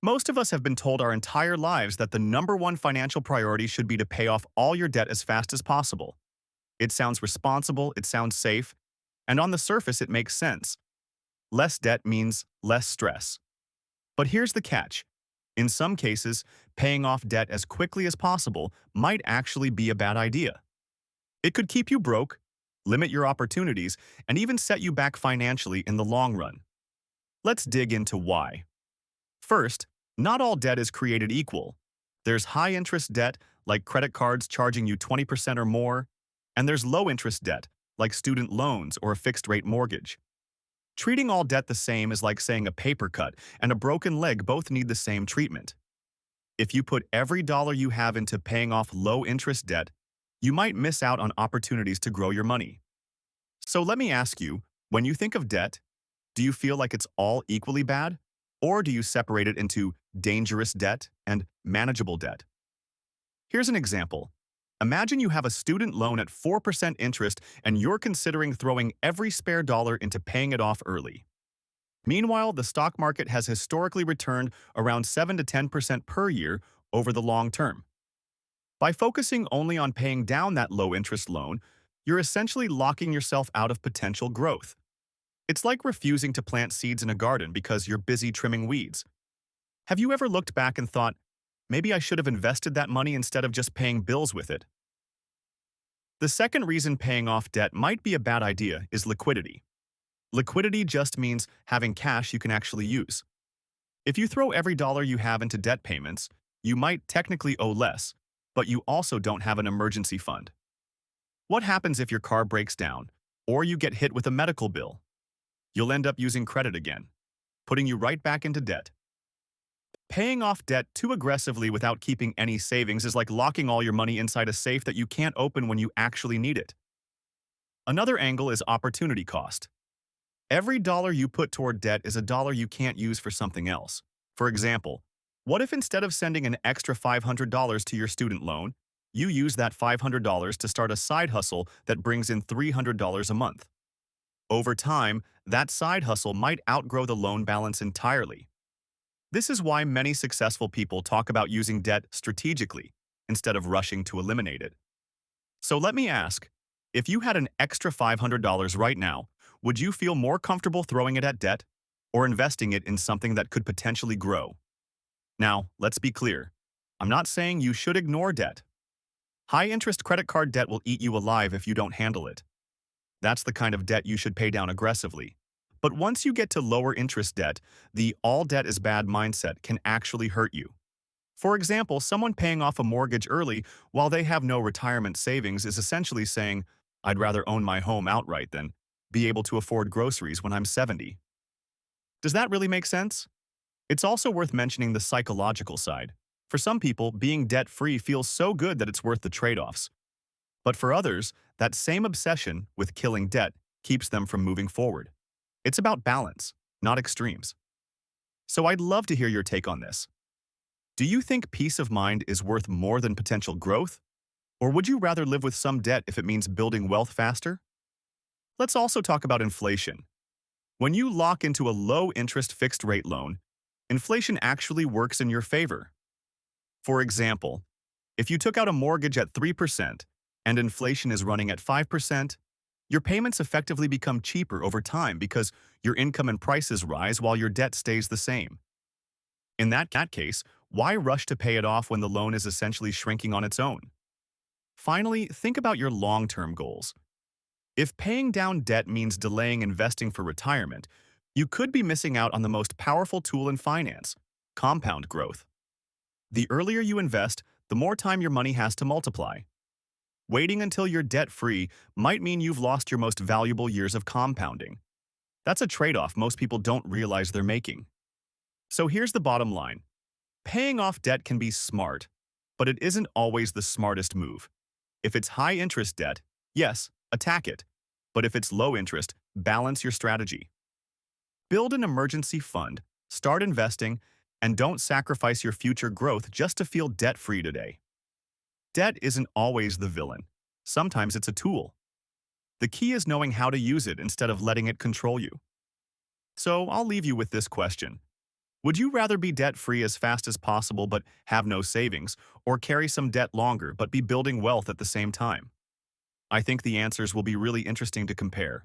Most of us have been told our entire lives that the number one financial priority should be to pay off all your debt as fast as possible. It sounds responsible, it sounds safe, and on the surface it makes sense. Less debt means less stress. But here's the catch. In some cases, paying off debt as quickly as possible might actually be a bad idea. It could keep you broke, limit your opportunities, and even set you back financially in the long run. Let's dig into why. First, not all debt is created equal. There's high-interest debt, like credit cards charging you 20% or more, and there's low-interest debt, like student loans or a fixed-rate mortgage. Treating all debt the same is like saying a paper cut and a broken leg both need the same treatment. If you put every dollar you have into paying off low-interest debt, you might miss out on opportunities to grow your money. So let me ask you, when you think of debt, do you feel like it's all equally bad? Or do you separate it into dangerous debt and manageable debt? Here's an example. Imagine you have a student loan at 4% interest and you're considering throwing every spare dollar into paying it off early. Meanwhile, the stock market has historically returned around 7 to 10% per year over the long term. By focusing only on paying down that low-interest loan, you're essentially locking yourself out of potential growth. It's like refusing to plant seeds in a garden because you're busy trimming weeds. Have you ever looked back and thought, maybe I should have invested that money instead of just paying bills with it? The second reason paying off debt might be a bad idea is liquidity. Liquidity just means having cash you can actually use. If you throw every dollar you have into debt payments, you might technically owe less, but you also don't have an emergency fund. What happens if your car breaks down, or you get hit with a medical bill? You'll end up using credit again, putting you right back into debt. Paying off debt too aggressively without keeping any savings is like locking all your money inside a safe that you can't open when you actually need it. Another angle is opportunity cost. Every dollar you put toward debt is a dollar you can't use for something else. For example, what if instead of sending an extra $500 to your student loan, you use that $500 to start a side hustle that brings in $300 a month? Over time, that side hustle might outgrow the loan balance entirely. This is why many successful people talk about using debt strategically instead of rushing to eliminate it. So let me ask, if you had an extra $500 right now, would you feel more comfortable throwing it at debt or investing it in something that could potentially grow? Now, let's be clear. I'm not saying you should ignore debt. High-interest credit card debt will eat you alive if you don't handle it. That's the kind of debt you should pay down aggressively. But once you get to lower interest debt, the all debt is bad mindset can actually hurt you. For example, someone paying off a mortgage early while they have no retirement savings is essentially saying, I'd rather own my home outright than be able to afford groceries when I'm 70. Does that really make sense? It's also worth mentioning the psychological side. For some people, being debt-free feels so good that it's worth the trade-offs. But for others, that same obsession with killing debt keeps them from moving forward. It's about balance, not extremes. So I'd love to hear your take on this. Do you think peace of mind is worth more than potential growth? Or would you rather live with some debt if it means building wealth faster? Let's also talk about inflation. When you lock into a low-interest fixed-rate loan, inflation actually works in your favor. For example, if you took out a mortgage at 3% and inflation is running at 5%, your payments effectively become cheaper over time because your income and prices rise while your debt stays the same. In that case, why rush to pay it off when the loan is essentially shrinking on its own? Finally, think about your long-term goals. If paying down debt means delaying investing for retirement, you could be missing out on the most powerful tool in finance, compound growth. The earlier you invest, the more time your money has to multiply. Waiting until you're debt-free might mean you've lost your most valuable years of compounding. That's a trade-off most people don't realize they're making. So here's the bottom line. Paying off debt can be smart, but it isn't always the smartest move. If it's high-interest debt, yes, attack it. But if it's low-interest, balance your strategy. Build an emergency fund, start investing, and don't sacrifice your future growth just to feel debt-free today. Debt isn't always the villain. Sometimes it's a tool. The key is knowing how to use it instead of letting it control you. So I'll leave you with this question. Would you rather be debt-free as fast as possible but have no savings, or carry some debt longer but be building wealth at the same time? I think the answers will be really interesting to compare.